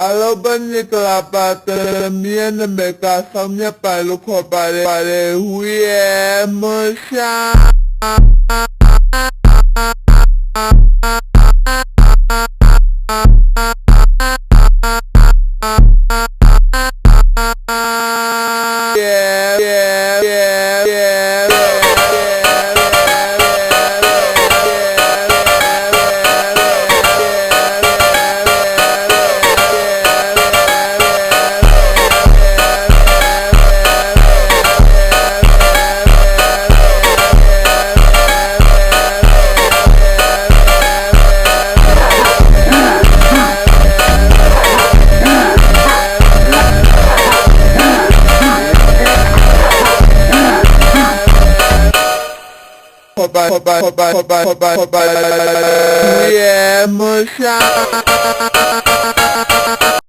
Alobani kelapatan mian mereka samnya palu kopare pare huye musya. Hoba, yeah, musha.